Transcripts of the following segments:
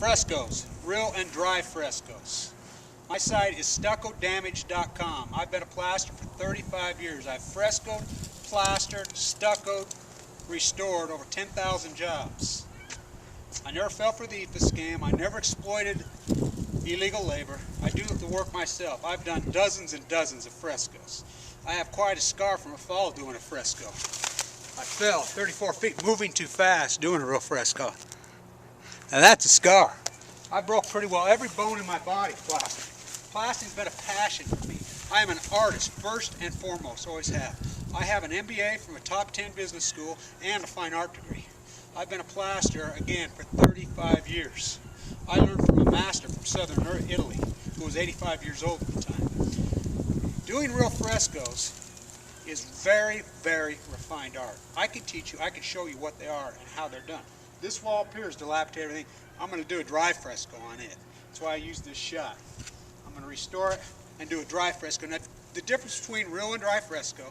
Frescos, real and dry frescoes. My site is stuccodamage.com. I've been a plasterer for 35 years. I've frescoed, plastered, stuccoed, restored over 10,000 jobs. I never fell for the EFA scam. I never exploited illegal labor. I do the work myself. I've done dozens and dozens of frescoes. I have quite a scar from a fall doing a fresco. I fell 34 feet moving too fast doing a real fresco. Now that's a scar. I broke pretty well every bone in my body plastering. Plastering's been a passion for me. I am an artist first and foremost, always have. I have an MBA from a top 10 business school and a fine art degree. I've been a plasterer, again, for 35 years. I learned from a master from southern Italy who was 85 years old at the time. Doing real frescoes is very, very refined art. I can teach you, I can show you what they are and how they're done. This wall up here is dilapidated, everything. I'm going to do a dry fresco on it. That's why I use this shot. I'm going to restore it and do a dry fresco. Now, the difference between real and dry fresco,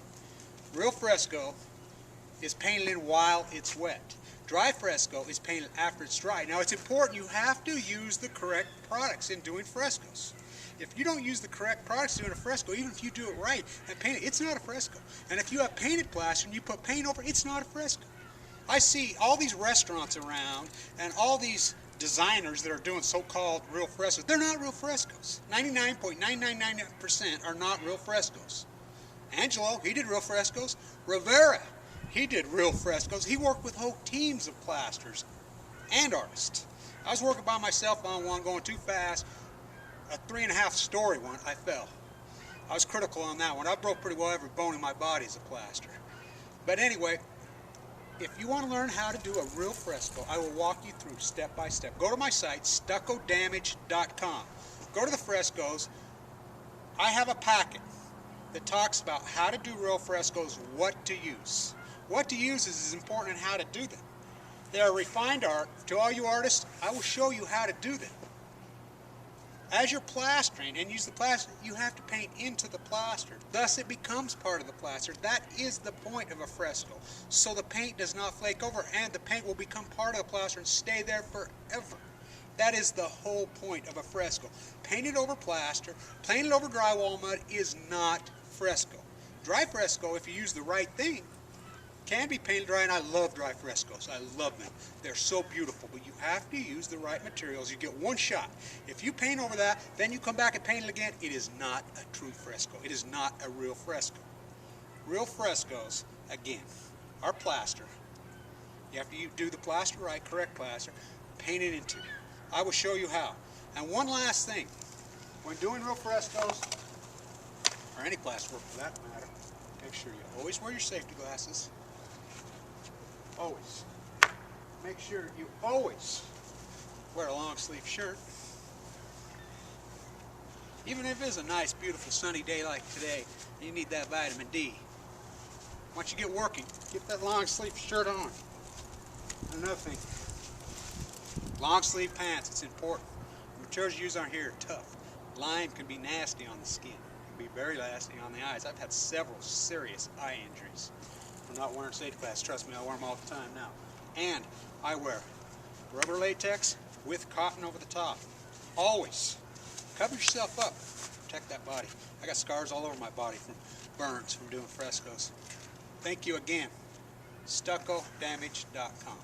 real fresco is painted in while it's wet. Dry fresco is painted after it's dry. Now it's important you have to use the correct products in doing frescoes. If you don't use the correct products doing a fresco, even if you do it right and paint it, it's not a fresco. And if you have painted plaster and you put paint over it, it's not a fresco. I see all these restaurants around and all these designers that are doing so-called real frescoes. They're not real frescoes. 99.999% are not real frescoes. Angelo, he did real frescoes. Rivera, he did real frescoes. He worked with whole teams of plasters and artists. I was working by myself on one going too fast. A 3.5-story one, I fell. I was critical on that one. I broke pretty well every bone in my body as a plasterer. But anyway, if you want to learn how to do a real fresco, I will walk you through step by step. Go to my site, stuccodamage.com. Go to the frescoes. I have a packet that talks about how to do real frescoes, what to use. What to use is as important as how to do them. They are refined art. To all you artists, I will show you how to do them. As you're plastering and use the plaster, you have to paint into the plaster. Thus it becomes part of the plaster. That is the point of a fresco. So the paint does not flake over and the paint will become part of the plaster and stay there forever. That is the whole point of a fresco. Painted over plaster, painted over drywall mud is not fresco. Dry fresco, if you use the right thing, can be painted dry, and I love dry frescoes. I love them. They're so beautiful, but you have to use the right materials. You get one shot. If you paint over that, then you come back and paint it again, it is not a true fresco. It is not a real fresco. Real frescoes, again, are plaster. You have to do the plaster right, correct plaster, paint it into it. I will show you how. And one last thing, when doing real frescoes, or any plaster work for that matter, make sure you always wear your safety glasses. Always. Make sure you always wear a long sleeve shirt. Even if it is a nice, beautiful, sunny day like today, you need that vitamin D. Once you get working, get that long sleeve shirt on. Another thing, long sleeve pants, it's important. The materials you use on here are tough. Lime can be nasty on the skin. It can be very nasty on the eyes. I've had several serious eye injuries from not wearing safety glasses. Trust me, I wear them all the time now. And I wear rubber latex with cotton over the top. Always. Cover yourself up. Protect that body. I got scars all over my body from burns from doing frescoes. Thank you again. stuccodamage.com.